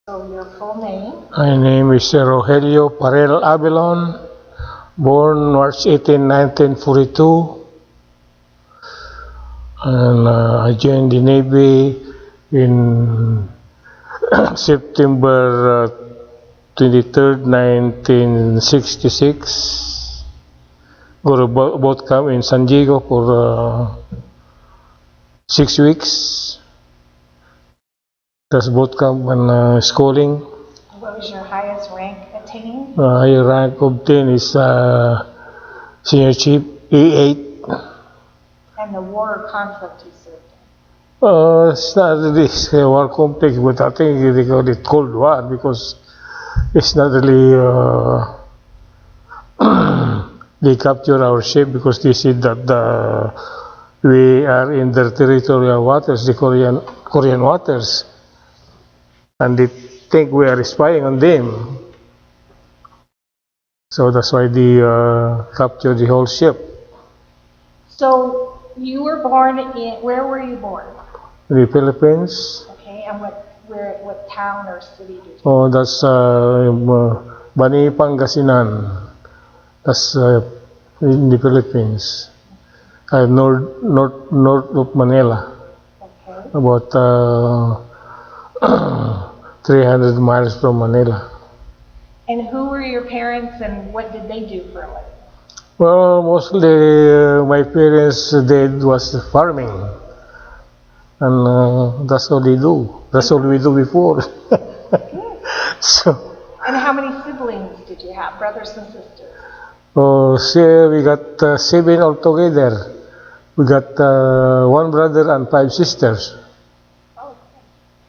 So your full name? My name is Rogelio Abelone, born March 18, 1942, and I joined the Navy in September 23rd, 1966. Go to boot camp in San Diego for 6 weeks. That's boot camp and schooling. What was your highest rank attained? Higher rank obtained is Senior Chief A8. And the war or conflict you served in? It's not really a war conflict, but I think they call it Cold War because it's not really they capture our ship because they see that we are in their territorial waters, the Korean waters, and they think we are spying on them. So that's why they capture the whole ship. So you were born in, where were you born? In the Philippines. Okay, and what town or city did you? Oh, that's Bani, Pangasinan. That's in the Philippines. North of Manila. Okay. About 300 miles from Manila. And who were your parents and what did they do for a living? Well, mostly my parents did was farming, and that's all they do. That's all we do before. So. And how many siblings did you have, brothers and sisters? Oh, see, we got 7 altogether. We got 1 brother and 5 sisters. Oh,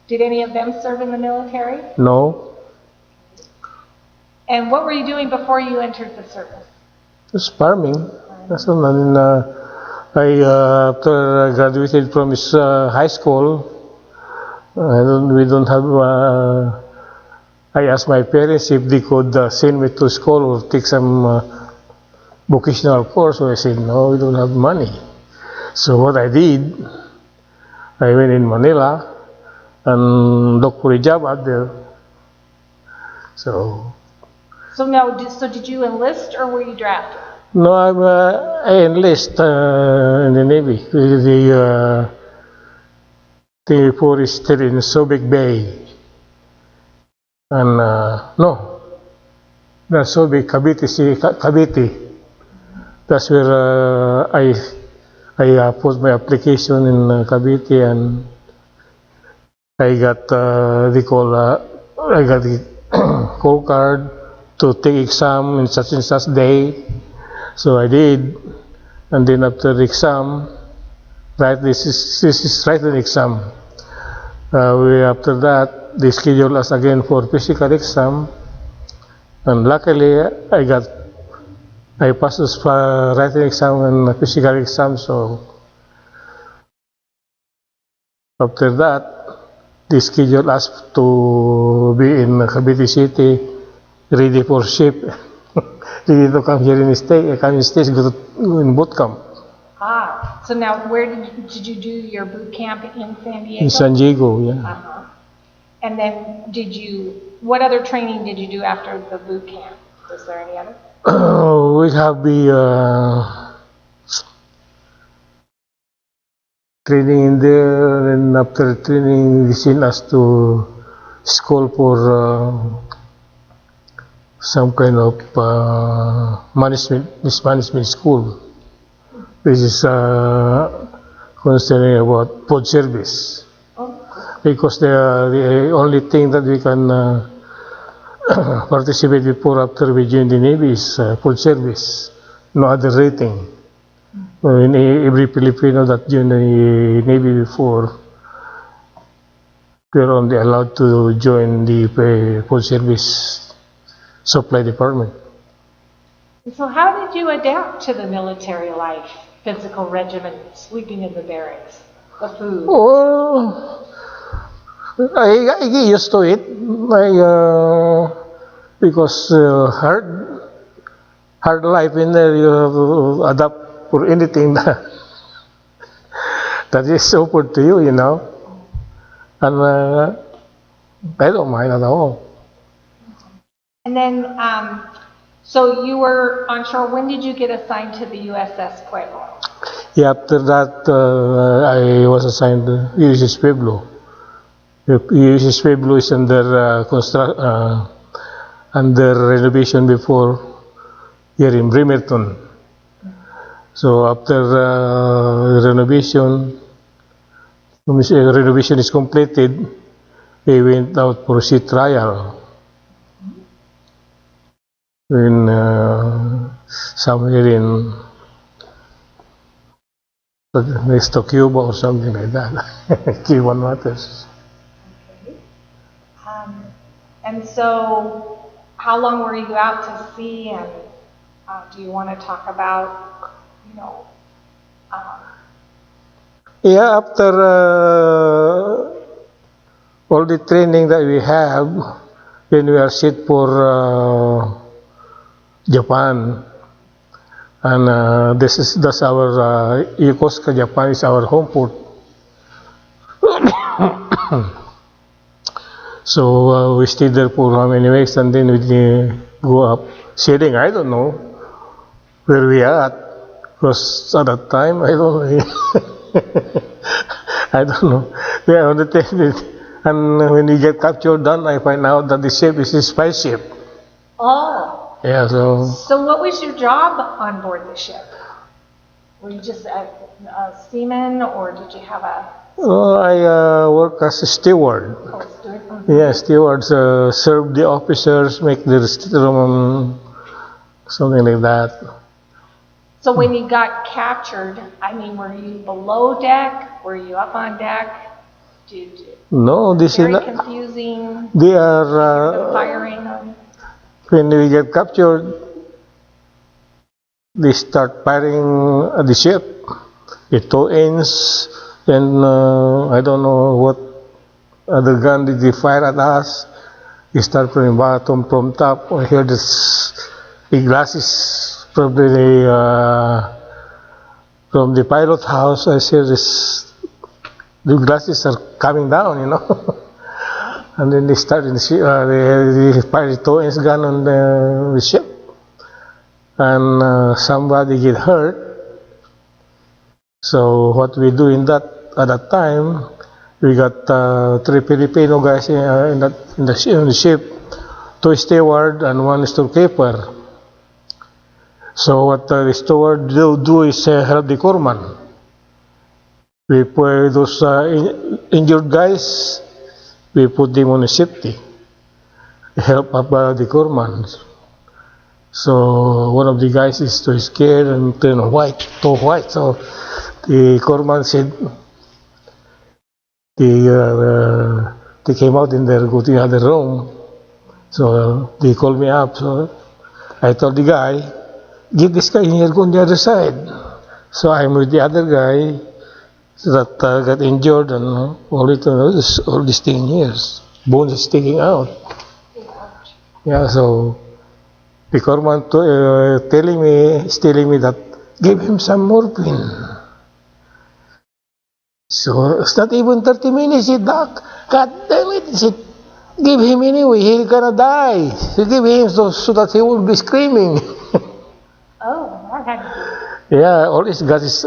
did any of them serve in the military? No. And what were you doing before you entered the service? Just farming. That's all. And after I graduated from high school, we don't have. I asked my parents if they could send me to school or take some vocational course. So I said, no, we don't have money. So what I did, I went in Manila and looked for a job out there. So did you enlist or were you drafted? no, I enlist in the Navy. The port is still in Subic Bay. And no, that's Subic, Cavite. That's where I put my application in Cavite, and I got I got the call card to take exam in such and such day. So I did, and then after the exam, this is written exam. After that, they scheduled us again for physical exam, and luckily I passed this writing exam and physical exam. So after that, they scheduled us to be in Cavite City, ready for ship. Ready to come here in the States, go in boot camp. Ah, so now where did you do your boot camp in San Diego? In San Diego, yeah. Uh-huh. And then what other training did you do after the boot camp? Was there any other? We have the training in there, and after training, they sent us to school for some kind of management school. This is concerning about food service. Oh. Because the only thing that we can participate before after we join the Navy is food service, no other rating. In every Filipino that joined the Navy before, we are only allowed to join the food service supply department. So how did you adapt to the military life, physical regimen, sleeping in the barracks, the food? Oh, I get used to it. Because hard life in there, you have to adapt for anything that is offered to you, you know. And I don't mind at all. And then, so you were on shore. When did you get assigned to the USS Pueblo? Yeah, after that, I was assigned to USS Pueblo. USS Pueblo is under renovation before here in Bremerton. So after renovation is completed, we went out for sea trial in somewhere in next to Cuba or something like that. Cuban waters. Okay. And so, how long were you out to sea? And do you want to talk about, you know? Yeah, after all the training that we have, when we are set for Japan, and that's our Yokosuka, Japan is our home port. So we stayed there for how many weeks, and then we go up sailing. I don't know where we are at, because at that time I don't know. I don't know. Yeah, on the time, and when we get captured, then I find out that the ship is a spy ship. Oh. Yeah, so. So what was your job on board the ship? Were you just a seaman, or did you have a? I work as a steward. Oh, steward. Yeah, stewards serve the officers, make their room, something like that. So when you got captured, I mean, were you below deck? Were you up on deck? No, this is very confusing. They are firing on. When we get captured, they start firing at the ship. The tow ends, and I don't know what other gun did they fire at us. They start from the bottom, from top. I hear this, the glasses, probably from the pilot house. I hear this, the glasses are coming down, you know. And then they start in the ship, they fire the tow ends gun on the ship. And somebody get hurt. So what we do at that time, we got 3 Filipino guys in the ship, 2 steward and 1 storekeeper. So what the steward do is help the corpsman. We put those injured guys, we put them on safety, help up the corpsman. So one of the guys is too scared and too white. So the corpsman said they came out in there, go to the other room. So they called me up. So I told the guy, get this guy in here, go on the other side. So I'm with the other guy that got injured, and all these thing here, bones is sticking out. Yeah, so the corpsman telling me that give him some morphine. So it's not even 30 minutes. He said, Doc, God damn it. He said, give him anyway. He's gonna die. So give him so that he will be screaming. Oh, that had to be. Yeah, all this gas is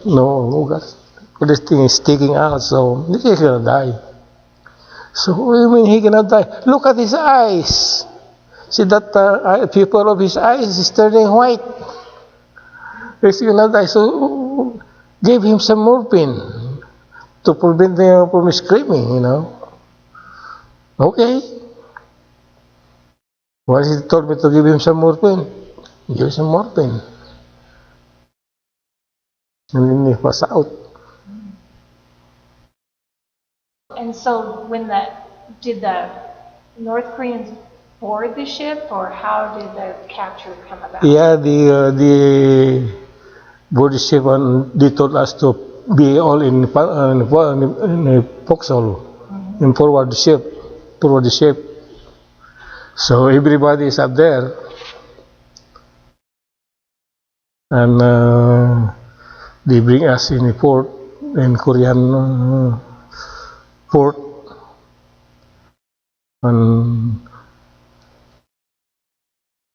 no gas. All this thing is sticking out. So he's gonna die. So what do you mean he's gonna die? Look at his eyes. See that pupil of his eyes is turning white. He's gonna die. So give him some morphine to prevent him from screaming, you know. Okay. Once he told me to give him some morphine, give some morphine. And then he was out. And so did the North Koreans board the ship, or how did the capture come about? Yeah, the board the ship, and they told us to be all in a forecastle, in forward the ship. So everybody is up there, and they bring us in a port, in Korean port. And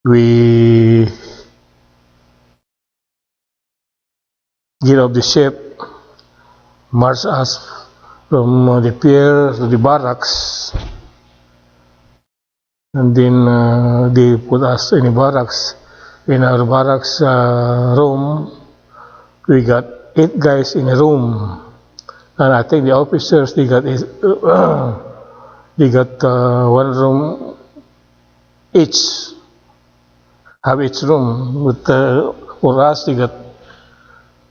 we get off the ship, march us from the pier to the barracks, and then they put us in the barracks. In our barracks room, we got 8 guys in a room, and I think the officers they got one room each, have each room. But for us, they got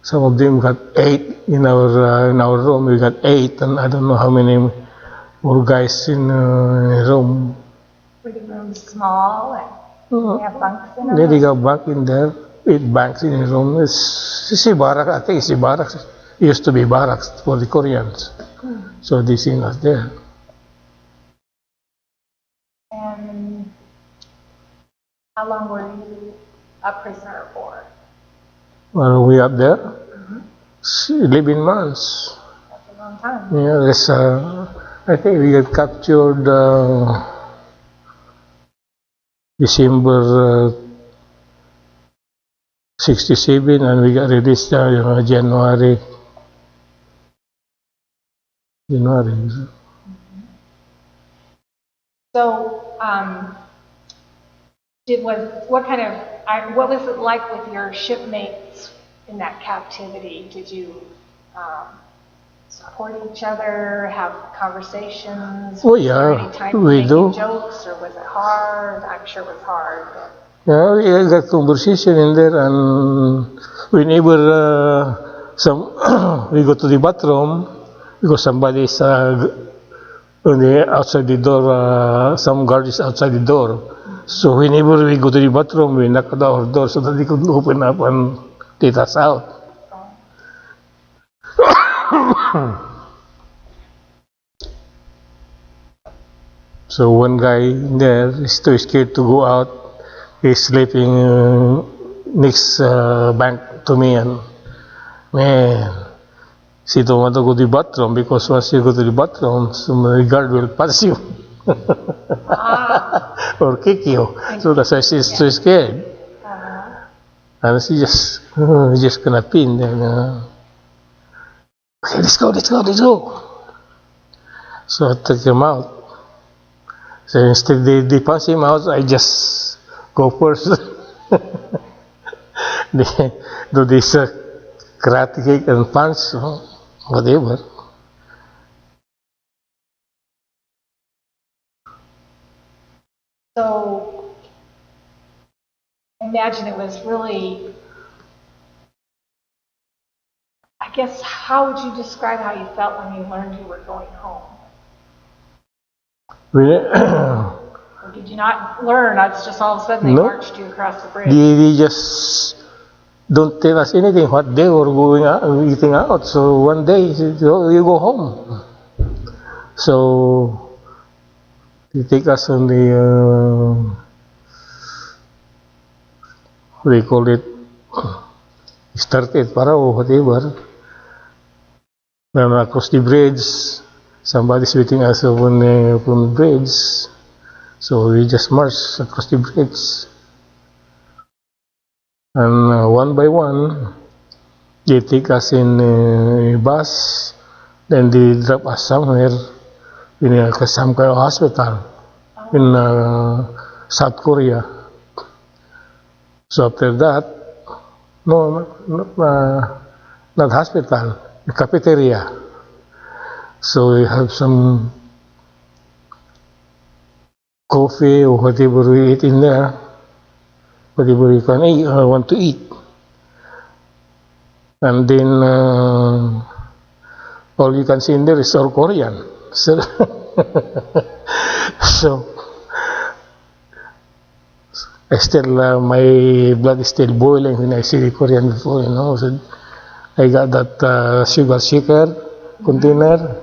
some of them got 8 in our room. We got 8, and I don't know how many more guys in a room. Were the rooms small and they have bunks in them? They got bunk in there, 8 bunks in a room. It's a barracks. I think it's a barracks. It used to be barracks for the Koreans. So they seen us there. And how long were you a prisoner for? Well, we up there? 11 months. That's a long time. Yeah, I think we got captured December 67, and we got released January. So, what was it like with your shipmates in that captivity? Did you support each other, have conversations? Oh Was there yeah, any time we making do. jokes, or was it hard? I'm sure it was hard. Yeah, we got conversation in there, and whenever we go to the bathroom because somebody is outside the door, some guard is outside the door. So whenever we go to the bathroom, we knock on our door so that they could open up and let us out. So one guy there is too scared to go out. He's sleeping next bank to me, and man, she don't want to go to the bathroom because once you go to the bathroom, some guard will pass you or kick you. So that's why she's too scared, and she just gonna pin. Then okay, let's go. So I took him out. So instead they pass him out, I just go first. They do this karate kick and punch, whatever. So, I imagine it was really, I guess, how would you describe how you felt when you learned you were going home? Or did you not learn? It's just all of a sudden they marched you across the bridge. They just don't tell us anything what day we're going out, eating out. So one day you go home. So they take us on the what do you call it? Started para or whatever. Then across the bridge, somebody's waiting us on the bridge. So we just march across the bridge. And one by one, they take us in a bus, then they drop us somewhere in some kind of hospital in South Korea. So after that, not hospital, the cafeteria. So we have some coffee or whatever we eat in there, whatever you can eat, want to eat. And then all you can see in there is all Korean. So, I still, my blood is still boiling when I see the Korean before, So I got that sugar shaker container.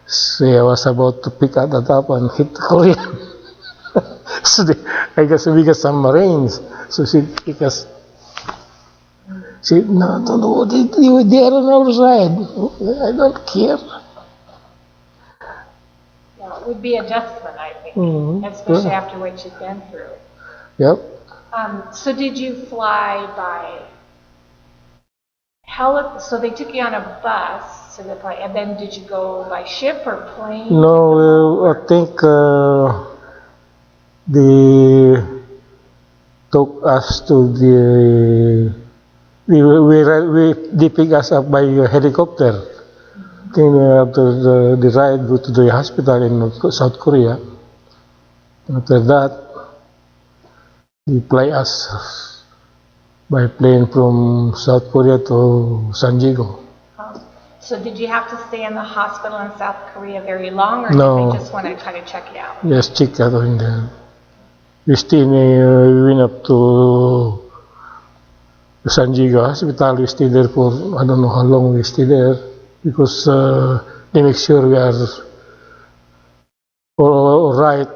So I was about to pick at the top and hit the Korean. So I guess we got some Marines. So she pick us. She said, no, they are on our side. I don't care. Yeah, it would be adjustment, I especially Yeah. after what you've been through. Yep. So did you fly by so they took you on a bus to the plane, and then did you go by ship or plane? No, I think they took us to they picked us up by helicopter. I think after the ride go to the hospital in South Korea. After that, they fly us by plane from South Korea to San Diego. So did you have to stay in the hospital in South Korea very long, or No. did they just want to kind of check it out? Just check out in there. We went up to San Diego Hospital. We stayed there for, I don't know how long we stayed there, because they make sure we are all right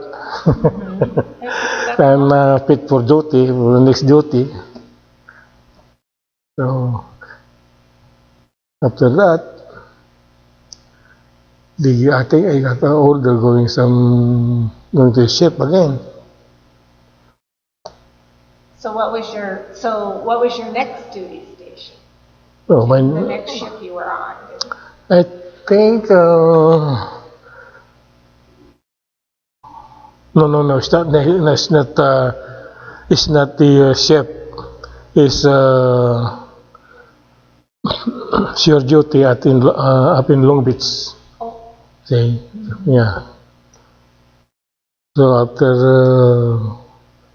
and fit for duty, for the next duty. So after that, I think I got an order going to the ship again. So what was your next duty station? Oh, The next ship you were on? I think no, it's not. It's not the ship. It's shore duty up in Long Beach. Oh. See, yeah. So after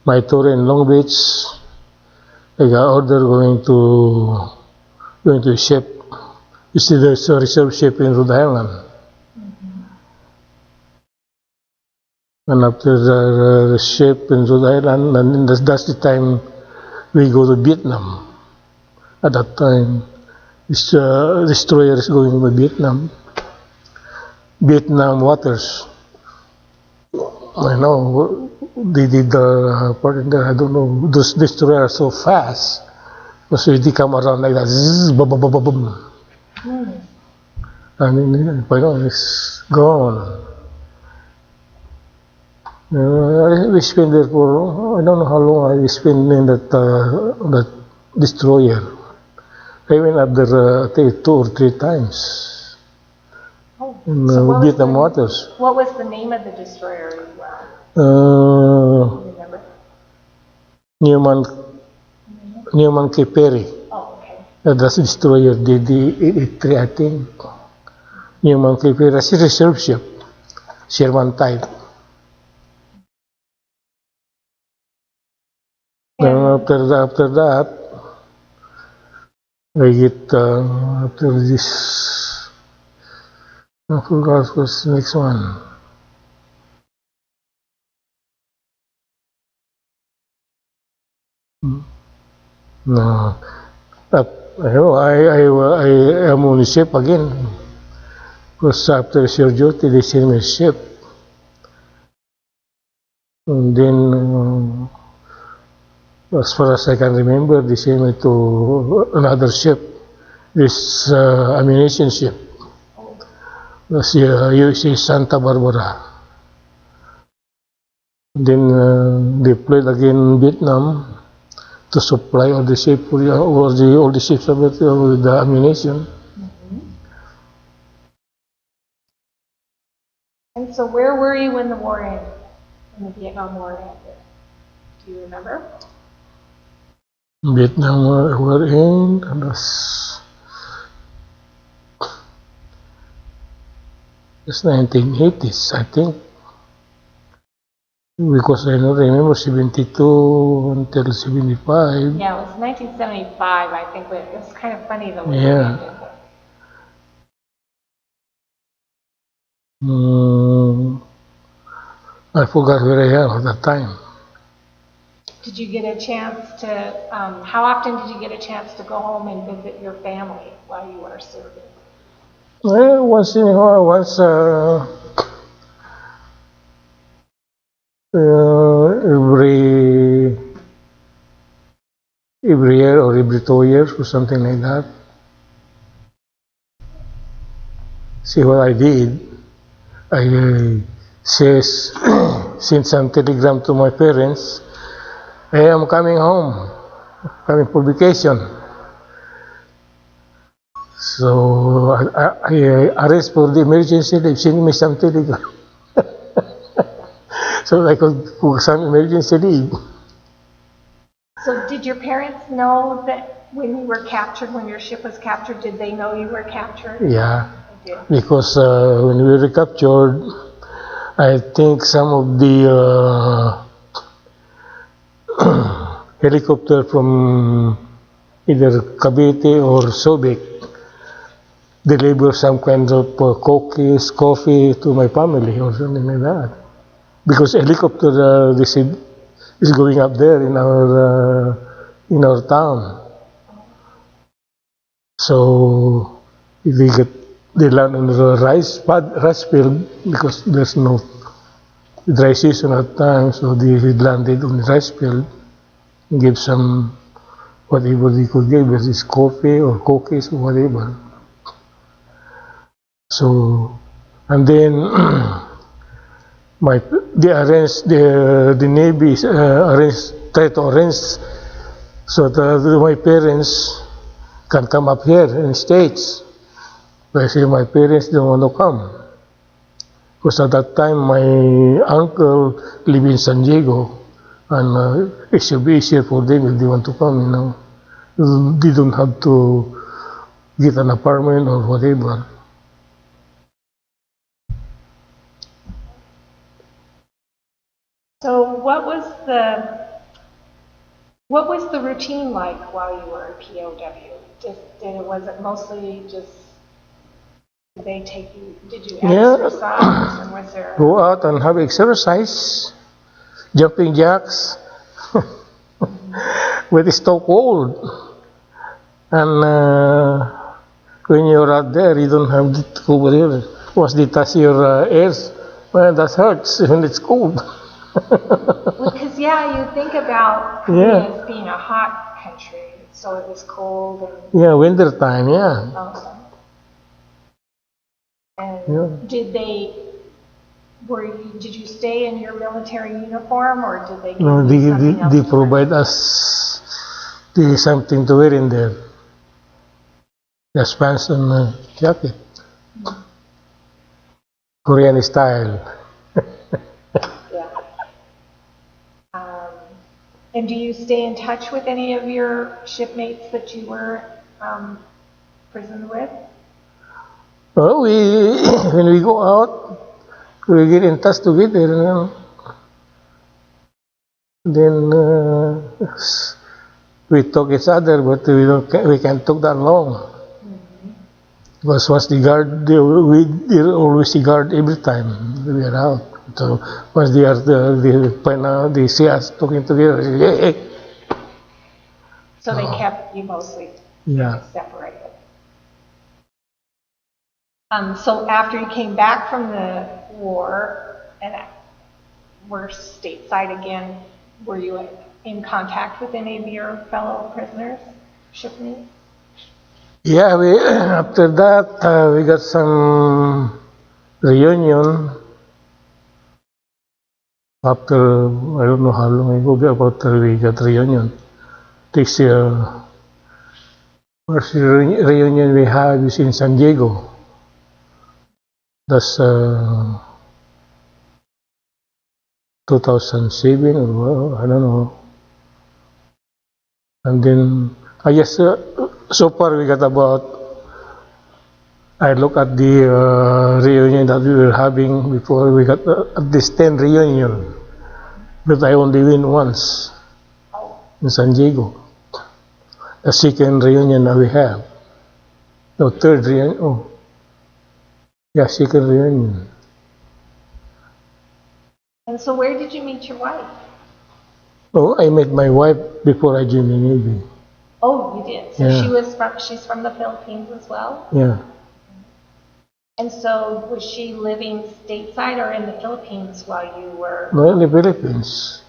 my tour in Long Beach, I got order going to ship. You see, there's a reserve ship in Rhode Island. And after the ship in Rhode Island, and that's the time we go to Vietnam. At that time, this destroyer is going to Vietnam. Vietnam waters. I know they did the part in there. I don't know. Those destroyers are so fast. So they come around like that. Zzz, boom, boom, boom, boom, boom. And then it's gone. We spent there for, I don't know how long I spent in that destroyer. I went up there, I think 2 or 3 times. In Vietnam waters. What was the name of the destroyer you were on? Remember? Newman K. Perry. Oh, okay. That's the destroyer, DD-83, I think. Newman K. Perry, that's a reserve ship. Sherman type. After that, I get after this. I forgot what's the next one. No, I am on the ship again. Because after shore duty, they send me a ship, and then. As far as I can remember, they sent me to another ship, this ammunition ship, that's USS Santa Barbara. Then they deployed again in Vietnam to supply all the ship all the ships with the ammunition. And so where were you when the war ended? When the Vietnam War ended? Do you remember? Vietnam War ended, that's 1980s, I think. Because I don't remember 72 until 75. Yeah, it was 1975, I think, but it was kind of funny the way it Yeah. ended. I forgot where I am at that time. Did you get a chance to, how often did you get a chance to go home and visit your family while you were serving? Well, once in a while, every year or every 2 years or something like that. See what I did. I says, sent some telegram to my parents, "Hey, I'm coming home, coming for vacation." So I arrest for the emergency leave, send me some telegram. So I could book some emergency leave. So did your parents know that when you were captured, when your ship was captured, did they know you were captured? Yeah, They did. because when we were captured, I think some of the helicopter from either Cavite or Subic deliver some kind of cookies, coffee to my family or something like that. Because helicopter is going up there in our town. So if they land on the rice field because there's no dry season at time, so they landed on the rice field and give some whatever they could give, whether it's coffee or cookies or whatever. So and then the Navy try to arrange so that my parents can come up here in the States. But I say my parents don't want to come. Because at that time my uncle lived in San Diego and it should be easier for them if they want to come, you know. They don't have to get an apartment or whatever. So what was the routine like while you were a POW? Was it mostly just, did they take you, did you exercise, and was there? Go out and have exercise, jumping jacks, but it's so cold. And when you're out there, you don't have to cover here. Once they touch your ears, well, that hurts when it's cold. Because you think about Korea as being a hot country, so it was cold and. Yeah, winter time. Yeah. Okay. And did you stay in your military uniform, or did they give No, you something else? They provide us something to wear in there. Just pants and jacket. Korean style. Yeah. And do you stay in touch with any of your shipmates that you were prisoned with? Well, when we go out, we get in touch together. You know? Then we talk each other, but we can't talk that long. Because once they always guard every time we are out. So once they see us talking together, they say, hey. So they kept you mostly separated. So after you came back from the war and were stateside again, were you in contact with any of your fellow prisoners, shipmates? Yeah, after that we got some reunion. After I don't know how long ago, about we got reunion. This first reunion we had is in San Diego. That's 2007 or I don't know. And then I guess so far we got about. I look at the reunion that we were having before we got at this 10 reunion, but I only win once in San Diego. The second reunion that we have. No, third reunion. Oh, yeah, second reunion. And so where did you meet your wife? Oh, I met my wife before I joined the Navy. Oh, you did? So Yeah. she's from the Philippines as well? Yeah. And so was she living stateside or in the Philippines while you were? No, in the Philippines.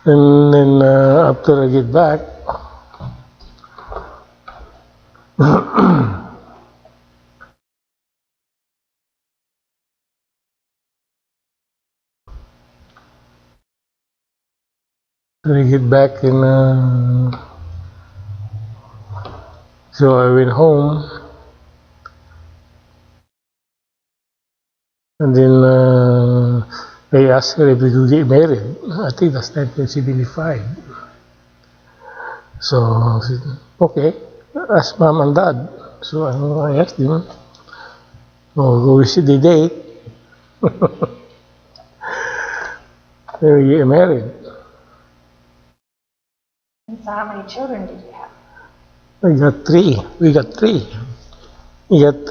And then after I get back, I get back and so I went home and then I asked her if we could get married. I think that's 1975. So I said, okay, ask mom and dad. So I asked them, oh, go visit the date. Then we get married. And so how many children did you have? I got three. We got three. We got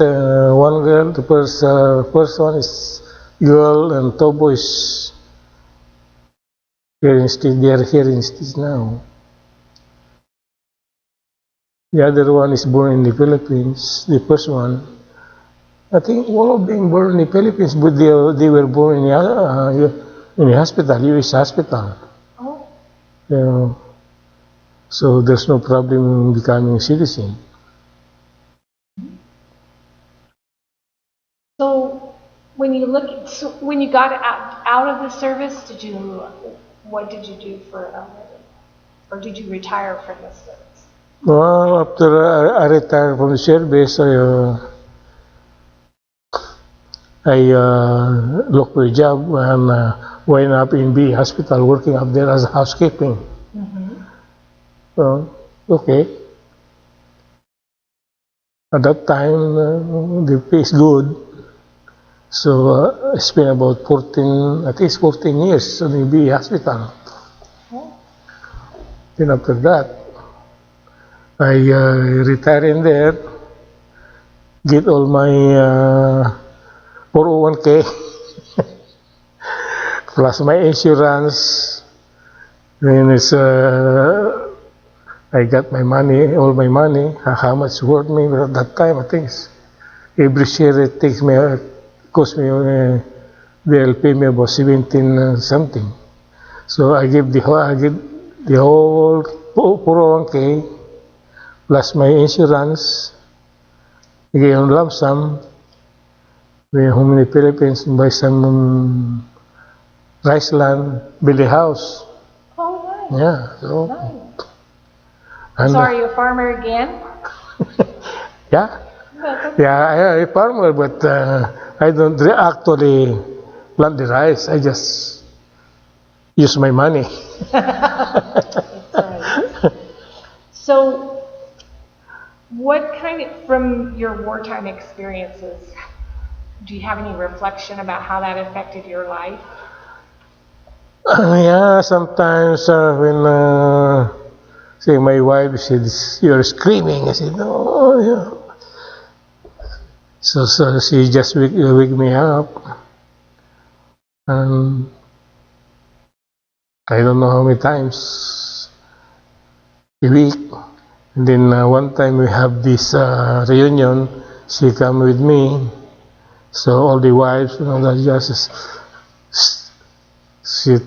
one girl. The first one is girl, and two boys. Here instead, they are here instead now. The other one is born in the Philippines. The first one, I think all of them born in the Philippines, but they were born in the hospital, U.S. hospital. Oh. So there's no problem in becoming a citizen. So when you when you got out of the service, what did you do for or did you retire from the service? Well, after I retired from the service, I looked for a job and went up in B hospital working up there as housekeeping. So, okay. At that time, the pay is good. So I spent about 14 years in the B hospital. Then after that, I retired in there, get all my 401k plus my insurance. Then I got my money, all my money, how much worth me at that time. I think every share it cost me, they'll pay me about 17 something. So I give the whole 401k plus my insurance. I gave them lump sum. Then home in the Philippines, buy some rice land, build a house. Oh, nice. Yeah. So. Nice. And, so are you a farmer again? Yeah. Yeah, I'm a farmer, but I don't actually plant the rice. I just use my money. That's right. So, from your wartime experiences, do you have any reflection about how that affected your life? Yeah, sometimes when say my wife said, "You're screaming," I said, "No." Yeah. So she just wake me up, and I don't know how many times a week. And then one time we have this reunion. She come with me, so all the wives, that just sit.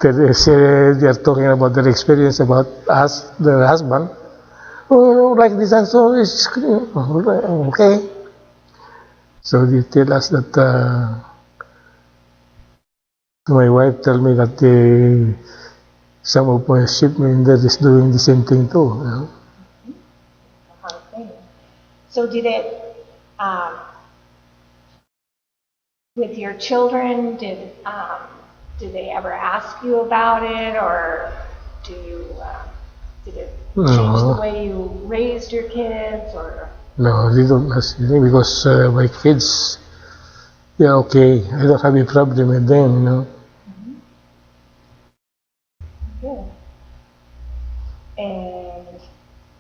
They are talking about their experience about us, their husband. Oh, like this and so is okay. So they tell us that my wife tell me that some of my shipmen that is doing the same thing too. You know? So did it with your children? Did they ever ask you about it, or did it change the way you raised your kids, or? No, they don't ask anything because my kids, they're okay. I don't have a problem with them, Good. And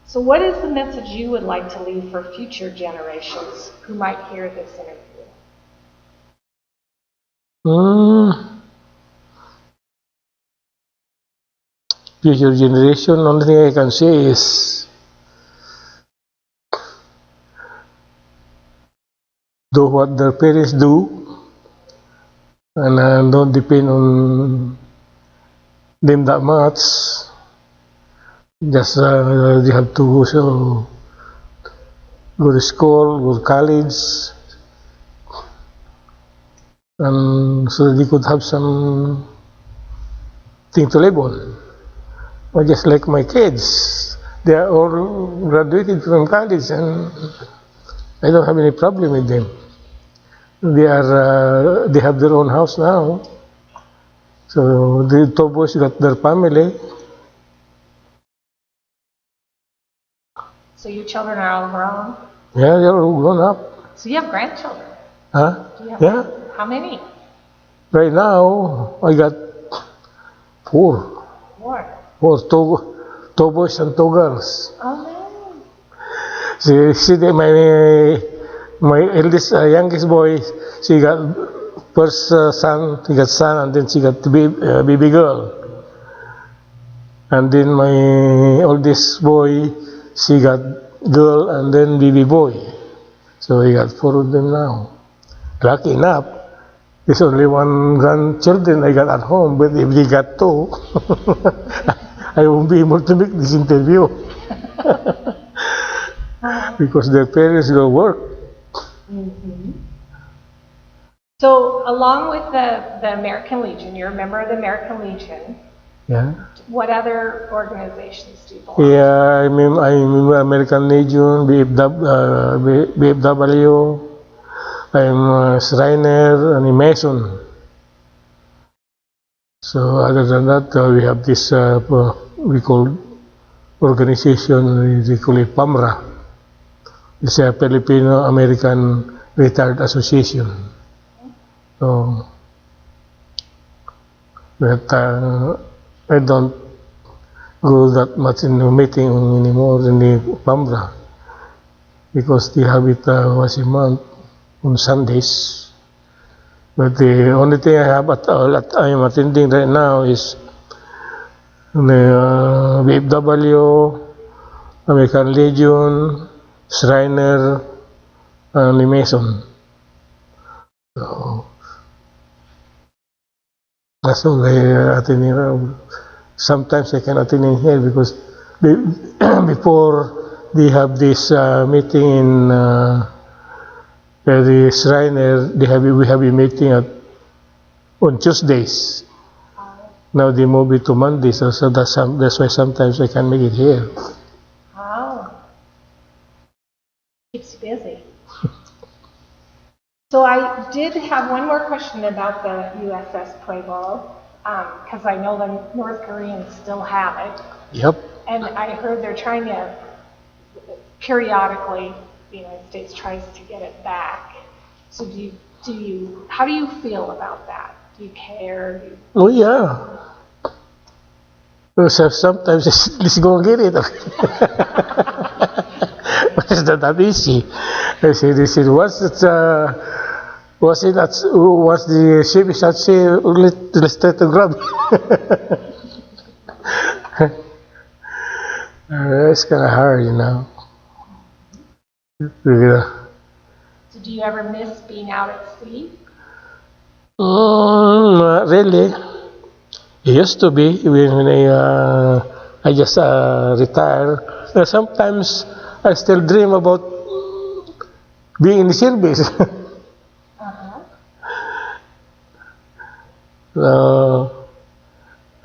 so what is the message you would like to leave for future generations who might hear this interview? Future generation, only thing I can say is do what their parents do and don't depend on them that much. Just they have to go to school, go to college, and so that they could have some thing to live on. Or just like my kids, they are all graduated from college, and I don't have any problem with them. They have their own house now. So the two boys got their family. So your children are all grown? Yeah, they're all grown up. So you have grandchildren? Huh? Do you have Yeah. How many? Right now, I got four. Four. Two boys and two girls. Oh, no. See, my eldest, youngest boy, she got first son, she got son, and then she got baby girl. And then my oldest boy, she got girl and then baby boy. So we got four of them now. Lucky enough, there's only one grandchildren I got at home, but if they got two, I won't be able to make this interview. Because their parents go work. Mm-hmm. So along with the American Legion, you're a member of the American Legion. Yeah. What other organizations do you belong to? Yeah, I'm in American Legion, BFW. I'm a Shriner and a Mason. So other than that, we have this we call organization. We call it PAMRA. It's a Filipino American Retired Association. So that I don't go that much in the meeting anymore in the PAMRA because they have it once a month on Sundays. But the only thing I have that I am attending right now is the BFW, American Legion, Shriner, and the Mason. So that's all I attend here. Sometimes I can attend in here because before they have this meeting in the Shriner, we have a meeting on Tuesdays. Now they move it to Mondays, so that's why sometimes I can make it here. Oh. Keeps you busy. So I did have one more question about the USS Pueblo, because I know the North Koreans still have it. Yep. And I heard they're trying to, periodically, the United States tries to get it back. So how do you feel about that? Do you care? Oh yeah. So sometimes let's go and get it. But it's not that easy. They said once the ship is at sea, let's try to grab it. It's kind of hard, you know. Yeah. So do you ever miss being out at sea? Not really. It used to be when I just retired. Sometimes I still dream about being in the service. So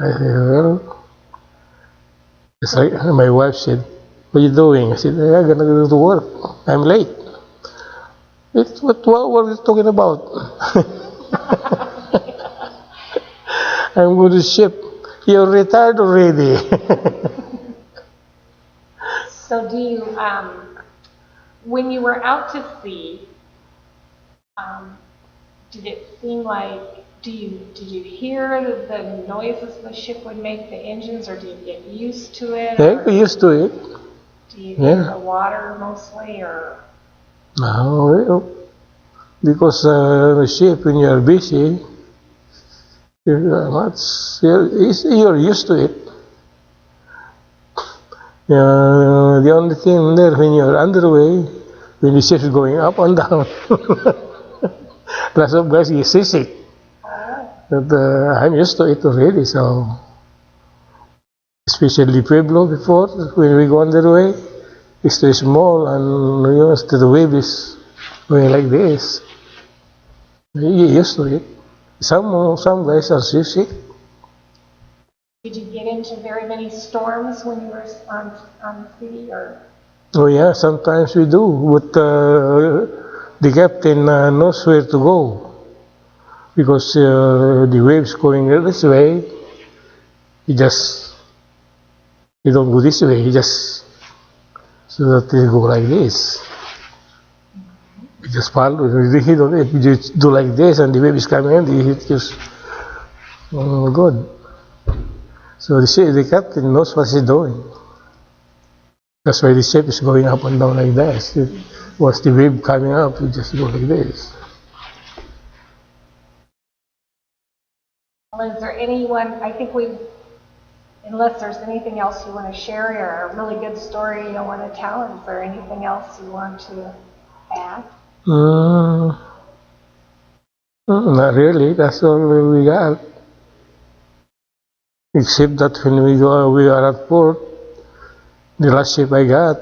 I said, well, it's like my wife said, "What are you doing?" I said, "I'm gonna go to work. I'm late." What were you talking about? I'm going to ship. You're retired already. So do you, when you were out to sea, did it seem like, did you hear the noises the ship would make, the engines, or do you get used to it? Yeah, we used to it. Do you hear the water mostly, or? No, because the ship, when you're busy, you're used to it. The only thing there when you're underway, when the ship's going up and down, lots of guys get seasick. But I'm used to it already, so especially Pueblo before, when we go underway, it's too small and the wave is going like this. You get used to it. Some guys are seasick. Did you get into very many storms when you were on sea, or? Oh yeah, sometimes we do, but the captain knows where to go because the waves going this way. He don't go this way. He just so that they go like this. He just follow. He don't. If you just do like this and the wave is coming in, he just good. So the captain knows what he's doing. That's why the ship is going up and down like this. Once the wave coming up, you just go like this. Well, is there anyone, I think unless there's anything else you want to share or a really good story you want to tell, is there anything else you want to add? Not really. That's all we got. Except that when we are at port, the last ship I got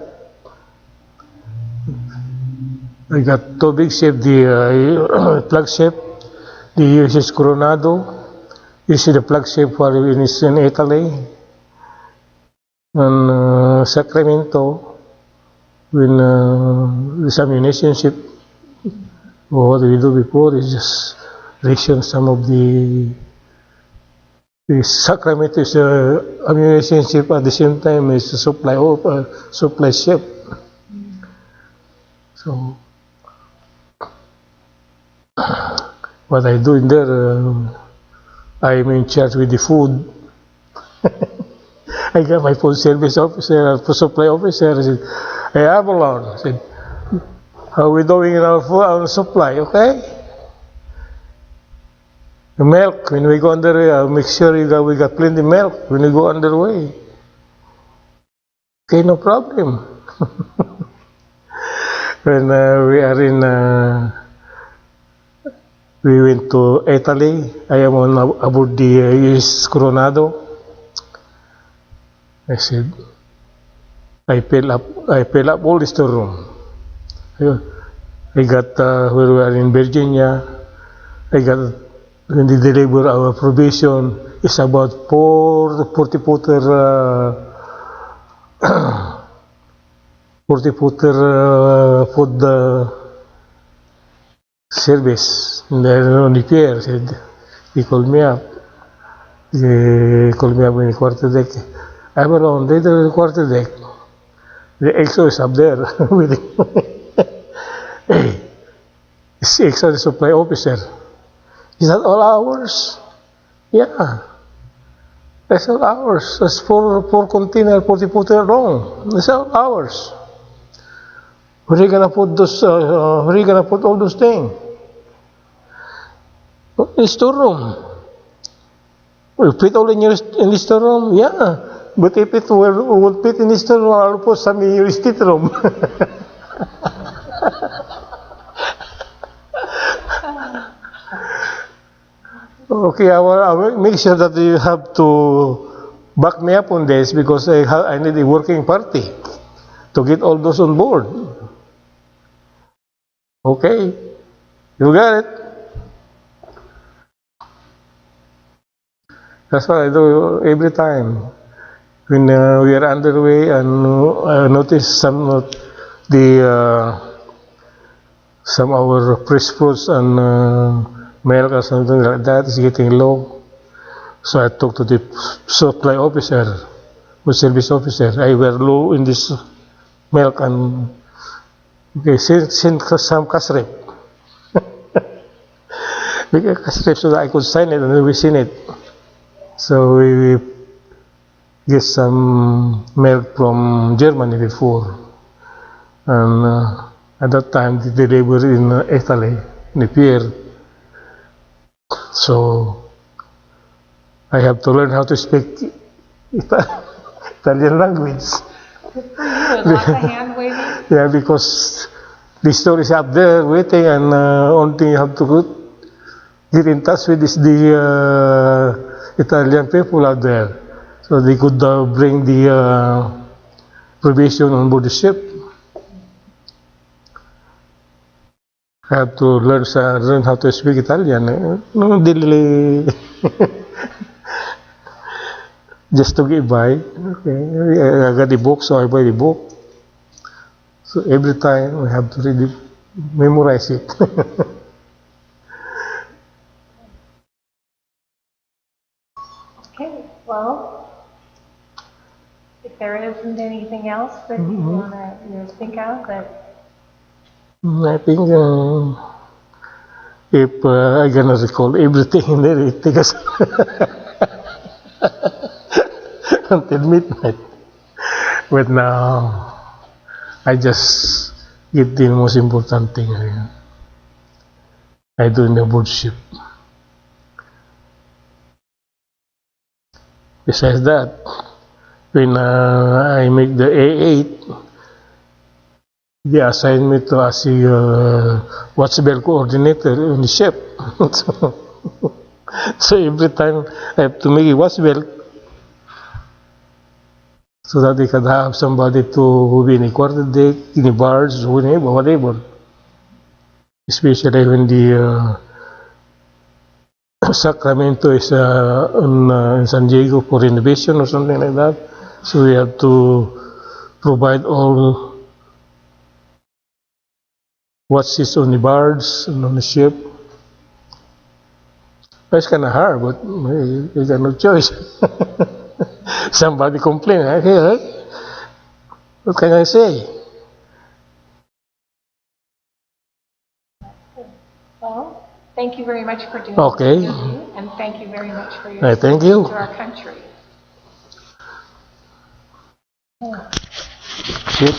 two big ships, the flagship, the USS Coronado. You see the flagship for in Italy, and Sacramento, when this ammunition ship. What we do before is just ration some of the Sacramento is ammunition ship at the same time is a supply ship. So what I do in there, I'm in charge with the food. I got my food service officer, supply officer. I said, "Hey, Abelone," I said, "how are we doing in our supply? Okay? The milk, when we go underway, I'll make sure we got plenty of milk when we go underway." Okay, no problem. When we are we went to Italy. I am aboard the USS Coronado. I said, I fill up all the storeroom. I got where we are in Virginia. I got when they deliver our provision. It's about 40-footer 40-footer food service. And then on the pier, said, he called me up. He called me up in the quarterdeck. I'm alone, they the quarterdeck. The EXO is up there with him. Hey, it's EXO, the supply officer. Is that all ours? Yeah. That's all ours. That's four container, 40-footer long. That's all ours. Where are you gonna put those? Where are you gonna put all those things? In the storeroom. We fit all in the storeroom. Yeah, but if it will fit in the storeroom, I'll put some in your stateroom. Okay, I will make sure that you have to back me up on this because I need a working party to get all those on board. Okay, you got it. That's what I do every time when we are underway and I notice some of our fresh fruits and milk or something like that is getting low. So I talk to the supply officer, or service officer. I were low in this milk and okay, send some cash rep. Make a cash rep so that I could sign it and then we send it. So we get some milk from Germany before, and at that time they were in Italy, in the pier. So I have to learn how to speak Italian language. Good for you. Lots of hand waving. Yeah, because the store is up there waiting, and only thing you have to get in touch with is the Italian people out there, so they could bring the provision on board the ship. I have to learn how to speak Italian. No, just to get by. Okay, I got the book, so I buy the book. So every time we have to read it, memorize it. Okay, well, if there isn't anything else that you want to think of, that I think if I gonna recall everything in there, it takes us until midnight. But now I just get the most important thing. I do in the boardship. Besides that, when I make the A8, they assign me to as a watch bell coordinator on the ship. So every time I have to make a watch bell so that they can have somebody to be in a quarterdeck, in a barge, whatever. Especially when the Sacramento is in San Diego for renovation or something like that. So we have to provide all watches on the barge and on the ship. It's kind of hard, but you got no choice. Somebody complain, okay, what can I say? well, thank you very much for doing Okay. this interview, and thank you very much for your Thank service you. to our country. Shit.